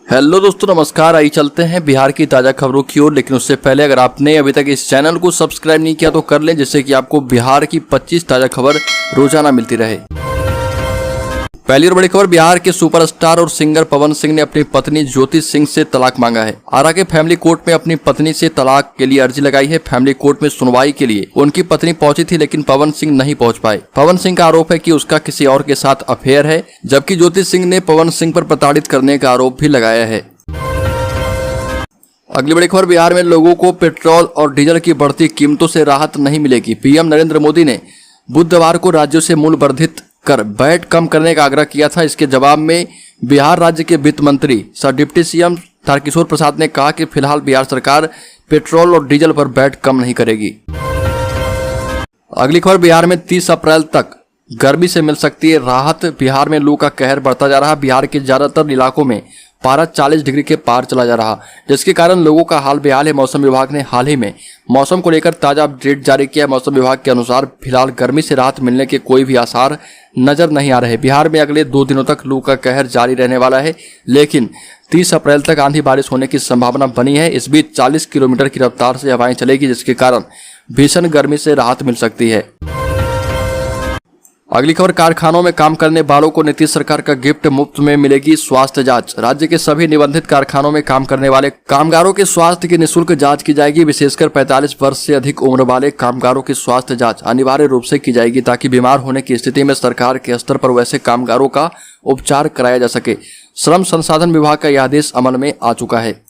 Hello दोस्तों, नमस्कार। आइए चलते हैं बिहार की ताज़ा खबरों की ओर। लेकिन उससे पहले अगर आपने अभी तक इस चैनल को सब्सक्राइब नहीं किया तो कर लें, जिससे कि आपको बिहार की 25 ताज़ा खबर रोजाना मिलती रहे। पहली और बड़ी खबर, बिहार के सुपरस्टार और सिंगर पवन सिंह ने अपनी पत्नी ज्योति सिंह से तलाक मांगा है। आरा के फैमिली कोर्ट में अपनी पत्नी से तलाक के लिए अर्जी लगाई है। फैमिली कोर्ट में सुनवाई के लिए उनकी पत्नी पहुंची थी, लेकिन पवन सिंह नहीं पहुंच पाए। पवन सिंह का आरोप है कि उसका किसी और के साथ अफेयर है, जबकि ज्योति सिंह ने पवन सिंह पर प्रताड़ित करने का आरोप भी लगाया है। अगली बड़ी खबर, बिहार में लोगों को पेट्रोल और डीजल की बढ़ती कीमतों से राहत नहीं मिलेगी। पीएम नरेंद्र मोदी ने बुधवार को राज्यों से मूल्य वर्धित कर वैट कम करने का आग्रह किया था। इसके जवाब में बिहार राज्य के वित्त मंत्री सह डिप्टी सीएम तारकिशोर प्रसाद ने कहा कि फिलहाल बिहार सरकार पेट्रोल और डीजल पर वैट कम नहीं करेगी। अगली खबर, बिहार में 30 अप्रैल तक गर्मी से मिल सकती है राहत। बिहार में लू का कहर बढ़ता जा रहा। बिहार के ज्यादातर इलाकों में पारा 40 डिग्री के पार चला जा रहा, जिसके कारण लोगों का हाल बेहाल है। मौसम विभाग ने हाल ही में मौसम को लेकर ताजा अपडेट जारी किया है। मौसम विभाग के अनुसार फिलहाल गर्मी से राहत मिलने के कोई भी आसार नजर नहीं आ रहे। बिहार में अगले 2 दिनों तक लू का कहर जारी रहने वाला है, लेकिन 30 अप्रैल तक आंधी बारिश होने की संभावना बनी है। इस बीच 40 किलोमीटर की रफ्तार से हवाएं चलेगी, जिसके कारण भीषण गर्मी से राहत मिल सकती है। अगली खबर, कारखानों में काम करने वालों को नीतीश सरकार का गिफ्ट, मुफ्त में मिलेगी स्वास्थ्य जांच। राज्य के सभी निबंधित कारखानों में काम करने वाले कामगारों के स्वास्थ्य की निःशुल्क जांच की जाएगी। विशेषकर 45 वर्ष से अधिक उम्र वाले कामगारों की स्वास्थ्य जांच अनिवार्य रूप से की जाएगी, ताकि बीमार होने की स्थिति में सरकार के स्तर पर वैसे कामगारों का उपचार कराया जा सके। श्रम संसाधन विभाग का यह आदेश अमल में आ चुका है।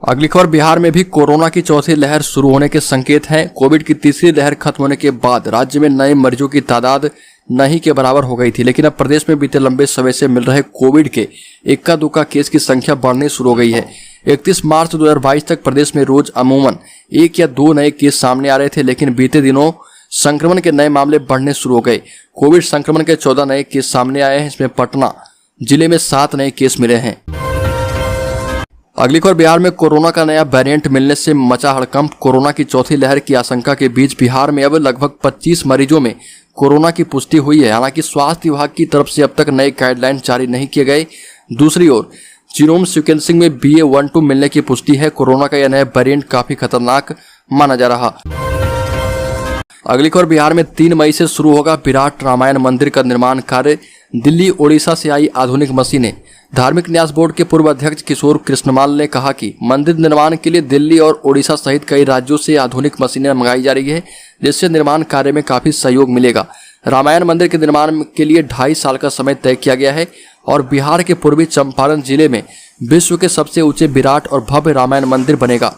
अगली खबर, बिहार में भी कोरोना की चौथी लहर शुरू होने के संकेत हैं। कोविड की तीसरी लहर खत्म होने के बाद राज्य में नए मरीजों की तादाद नहीं के बराबर हो गई थी, लेकिन अब प्रदेश में बीते लंबे समय से मिल रहे कोविड के इक्का दुक्का केस की संख्या बढ़नी शुरू हो गई है। 31 मार्च 2022 तक प्रदेश में रोज अमूमन 1 या 2 नए केस सामने आ रहे थे, लेकिन बीते दिनों संक्रमण के नए मामले बढ़ने शुरू हो गए। कोविड संक्रमण के 14 नए केस सामने आए हैं। इसमें पटना जिले में 7 नए केस मिले हैं। अगली खबर, बिहार में कोरोना का नया वेरिएंट मिलने से मचा हड़कंप। कोरोना की चौथी लहर की आशंका के बीच बिहार में अब लगभग 25 मरीजों में कोरोना की पुष्टि हुई है। हालांकि स्वास्थ्य विभाग की तरफ से अब तक नए गाइडलाइन जारी नहीं किए गए। दूसरी ओर जीनोम सीक्वेंसिंग में BA.1.2 मिलने की पुष्टि है। कोरोना का यह नया वेरिएंट काफी खतरनाक माना जा रहा। अगली खबर, बिहार में 3 मई से शुरू होगा विराट रामायण मंदिर का निर्माण कार्य। दिल्ली ओडिशा से आई आधुनिक मशीनें। धार्मिक न्यास बोर्ड के पूर्व अध्यक्ष किशोर कृष्णमाल ने कहा कि मंदिर निर्माण के लिए दिल्ली और ओडिशा सहित कई राज्यों से आधुनिक मशीनें मंगाई जा रही है, जिससे निर्माण कार्य में काफी सहयोग मिलेगा। रामायण मंदिर के निर्माण के लिए 2.5 साल का समय तय किया गया है और बिहार के पूर्वी चंपारण जिले में विश्व के सबसे ऊंचे विराट और भव्य रामायण मंदिर बनेगा।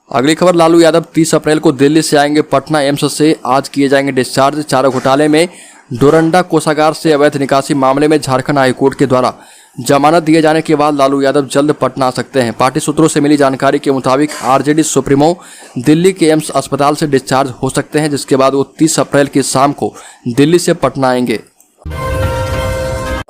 अगली खबर, लालू यादव 30 अप्रैल को दिल्ली से आएंगे पटना एम्स से। आज किए जाएंगे डिस्चार्ज। चारा घोटाले में डोरंडा कोषागार से अवैध निकासी मामले में झारखंड हाईकोर्ट के द्वारा जमानत दिए जाने के बाद लालू यादव जल्द पटना आ सकते हैं। पार्टी सूत्रों से मिली जानकारी के मुताबिक आरजेडी सुप्रीमो दिल्ली के एम्स अस्पताल से डिस्चार्ज हो सकते हैं, जिसके बाद वो 30 अप्रैल की शाम को दिल्ली से पटना आएंगे।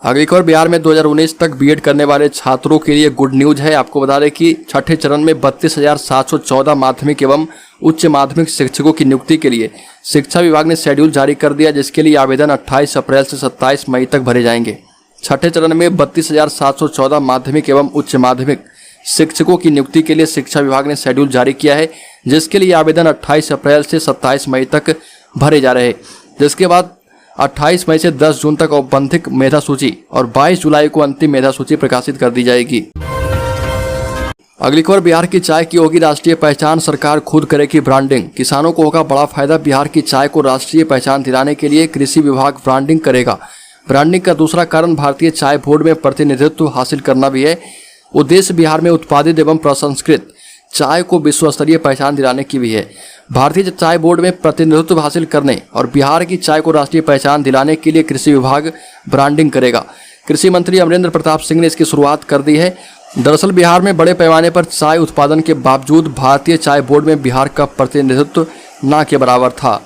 अगली खबर, बिहार में 2019 तक बीएड करने वाले छात्रों के लिए गुड न्यूज है। आपको बता दें कि छठे चरण में 32,714 माध्यमिक एवं उच्च माध्यमिक शिक्षकों की नियुक्ति के लिए शिक्षा विभाग ने शेड्यूल जारी कर दिया, जिसके लिए आवेदन 28 अप्रैल से 27 मई तक भरे जाएंगे। छठे चरण में 32,714 माध्यमिक एवं उच्च माध्यमिक शिक्षकों की नियुक्ति के लिए शिक्षा विभाग ने शेड्यूल जारी किया है, जिसके लिए आवेदन 28 अप्रैल से 27 मई तक भरे जा रहे हैं, जिसके बाद 28 मई से 10 जून तक औपबंधिक मेधा सूची और 22 जुलाई को अंतिम मेधा सूची प्रकाशित कर दी जाएगी। अगली खबर, बिहार की चाय की होगी राष्ट्रीय पहचान। सरकार खुद करेगी ब्रांडिंग। किसानों को होगा बड़ा फायदा। बिहार की चाय को राष्ट्रीय पहचान दिलाने के लिए कृषि विभाग ब्रांडिंग करेगा। ब्रांडिंग का दूसरा कारण भारतीय चाय बोर्ड में प्रतिनिधित्व हासिल करना भी है। उद्देश्य बिहार में उत्पादित एवं प्रसंस्कृत चाय को विश्व स्तरीय पहचान दिलाने की भी है। भारतीय चाय बोर्ड में प्रतिनिधित्व हासिल करने और बिहार की चाय को राष्ट्रीय पहचान दिलाने के लिए कृषि विभाग ब्रांडिंग करेगा। कृषि मंत्री अमरेंद्र प्रताप सिंह ने इसकी शुरुआत कर दी है। दरअसल बिहार में बड़े पैमाने पर चाय उत्पादन के बावजूद भारतीय चाय बोर्ड में बिहार का प्रतिनिधित्व न के बराबर था।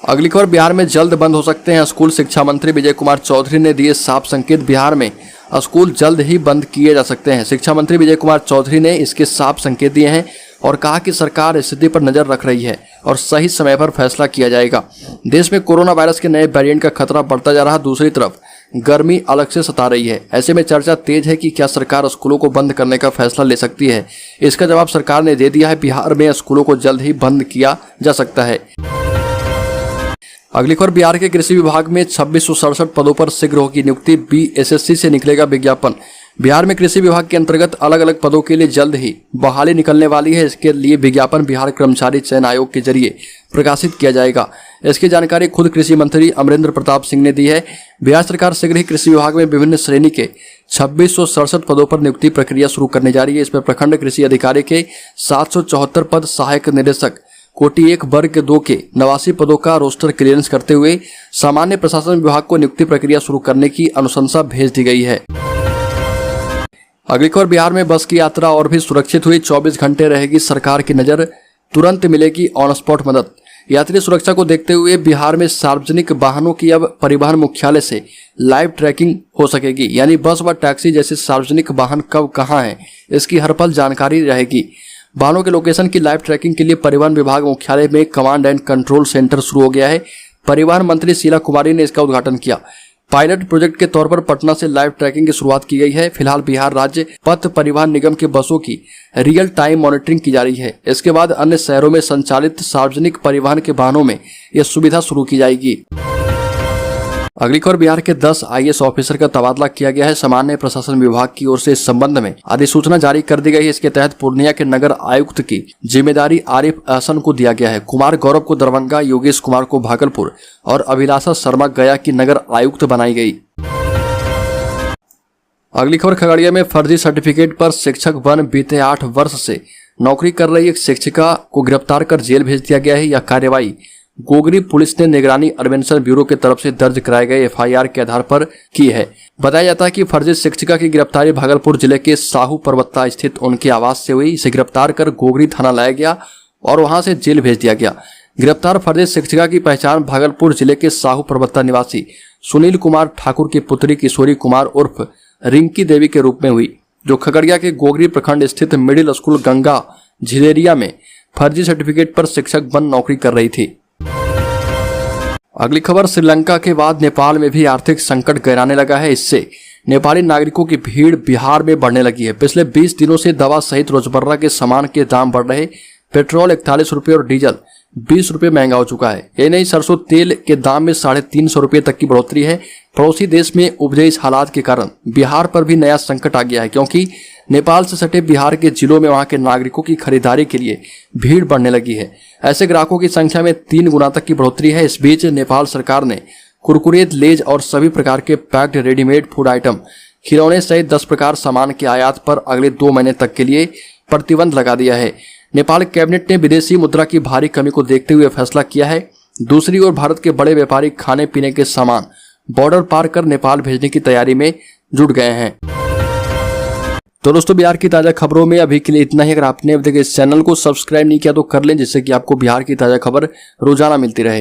अगली खबर, बिहार में जल्द बंद हो सकते हैं स्कूल। शिक्षा मंत्री विजय कुमार चौधरी ने दिए साफ संकेत। बिहार में स्कूल जल्द ही बंद किए जा सकते हैं। शिक्षा मंत्री विजय कुमार चौधरी ने इसके साफ संकेत दिए हैं और कहा कि सरकार स्थिति पर नजर रख रही है और सही समय पर फैसला किया जाएगा। देश में कोरोना वायरस के नए वेरिएंट का खतरा बढ़ता जा रहा। दूसरी तरफ गर्मी अलग से सता रही है। ऐसे में चर्चा तेज है कि क्या सरकार स्कूलों को बंद करने का फैसला ले सकती है। इसका जवाब सरकार ने दे दिया है। बिहार में स्कूलों को जल्द ही बंद किया जा सकता है। अगली खबर, बिहार के कृषि विभाग में 2667 पदों पर शीघ्र होगी नियुक्ति। BSSC से निकलेगा विज्ञापन। बिहार में कृषि विभाग के अंतर्गत अलग अलग पदों के लिए जल्द ही बहाली निकलने वाली है। इसके लिए विज्ञापन बिहार कर्मचारी चयन आयोग के जरिए प्रकाशित किया जाएगा। इसकी जानकारी खुद कृषि मंत्री अमरेंद्र प्रताप सिंह ने दी है। बिहार सरकार शीघ्र ही कृषि विभाग में विभिन्न श्रेणी के 2667 पदों पर नियुक्ति प्रक्रिया शुरू करने जा रही है। इसमें प्रखंड कृषि अधिकारी के 774 पद, सहायक निदेशक कोटि 1 वर्ग 2 के 89 पदों का रोस्टर क्लियरेंस करते हुए सामान्य प्रशासन विभाग को नियुक्ति प्रक्रिया शुरू करने की अनुशंसा भेज दी गई है। अगली खबर, बिहार में बस की यात्रा और भी सुरक्षित हुई। 24 घंटे रहेगी सरकार की नजर, तुरंत मिलेगी ऑन स्पॉट मदद। यात्री सुरक्षा को देखते हुए बिहार में सार्वजनिक वाहनों की अब परिवहन मुख्यालय से लाइव ट्रैकिंग हो सकेगी। यानी बस व टैक्सी जैसे सार्वजनिक वाहन कब कहां है, इसकी हर पल जानकारी रहेगी। वाहनों के लोकेशन की लाइव ट्रैकिंग के लिए परिवहन विभाग मुख्यालय में कमांड एंड कंट्रोल सेंटर शुरू हो गया है। परिवहन मंत्री शीला कुमारी ने इसका उद्घाटन किया। पायलट प्रोजेक्ट के तौर पर पटना से लाइव ट्रैकिंग की शुरुआत की गई है। फिलहाल बिहार राज्य पथ परिवहन निगम के बसों की रियल टाइम मॉनिटरिंग की जा रही है। इसके बाद अन्य शहरों में संचालित सार्वजनिक परिवहन के वाहनों में यह सुविधा शुरू की जाएगी। अगली खबर, बिहार के 10 IAS ऑफिसर का तबादला किया गया है। सामान्य प्रशासन विभाग की ओर से इस संबंध में अधिसूचना जारी कर दी गई है। इसके तहत पूर्णिया के नगर आयुक्त की जिम्मेदारी आरिफ अहसन को दिया गया है। कुमार गौरव को दरभंगा, योगेश कुमार को भागलपुर और अभिलाषा शर्मा गया की नगर आयुक्त बनाई गई। अगली खबर, खगड़िया में फर्जी सर्टिफिकेट पर शिक्षक बन बीते 8 वर्ष से नौकरी कर रही एक शिक्षिका को गिरफ्तार कर जेल भेज दिया गया है। यह कार्रवाई गोगरी पुलिस ने निगरानी अन्वेषण ब्यूरो की तरफ से दर्ज कराए गए FIR के आधार पर की है। बताया जाता है कि फर्जी शिक्षिका की गिरफ्तारी भागलपुर जिले के साहू पर्वता स्थित उनके आवास से हुई। इसे गिरफ्तार कर गोगरी थाना लाया गया और वहां से जेल भेज दिया गया। गिरफ्तार फर्जी शिक्षिका की पहचान भागलपुर जिले के साहू पर्वता निवासी सुनील कुमार ठाकुर की पुत्री किशोरी कुमार उर्फ रिंकी देवी के रूप में हुई, जो खगड़िया के गोगरी प्रखंड स्थित मिडिल स्कूल गंगा झिलेरिया में फर्जी सर्टिफिकेट पर शिक्षक बन नौकरी कर रही थी। अगली खबर, श्रीलंका के बाद नेपाल में भी आर्थिक संकट गहराने लगा है। इससे नेपाली नागरिकों की भीड़ बिहार में बढ़ने लगी है। पिछले 20 दिनों से दवा सहित रोजमर्रा के सामान के दाम बढ़ रहे। पेट्रोल 41 रुपये और डीजल 20 रुपये महंगा हो चुका है। ये नहीं, सरसों तेल के दाम में 350 रुपये तक की बढ़ोतरी है। पड़ोसी देश में उपजे इस हालात के कारण बिहार पर भी नया संकट आ गया है, क्योंकि नेपाल से सटे बिहार के जिलों में वहां के नागरिकों की खरीदारी के लिए भीड़ बढ़ने लगी है। ऐसे ग्राहकों की संख्या में 3 गुना तक की बढ़ोतरी है। इस बीच नेपाल सरकार ने कुरकुरे, लेज और सभी प्रकार के पैक्ड रेडीमेड फूड आइटम, खिलौने सहित 10 प्रकार सामान के आयात पर अगले 2 महीने तक के लिए प्रतिबंध लगा दिया है। नेपाल कैबिनेट ने विदेशी मुद्रा की भारी कमी को देखते हुए फैसला किया है। दूसरी ओर भारत के बड़े व्यापारी खाने पीने के सामान बॉर्डर पार कर नेपाल भेजने की तैयारी में जुट गए हैं। तो दोस्तों, बिहार की ताजा खबरों में अभी के लिए इतना ही। अगर आपने अभी तक इस चैनल को सब्सक्राइब नहीं किया तो कर लें, जिससे कि आपको बिहार की ताजा खबर रोजाना मिलती रहे।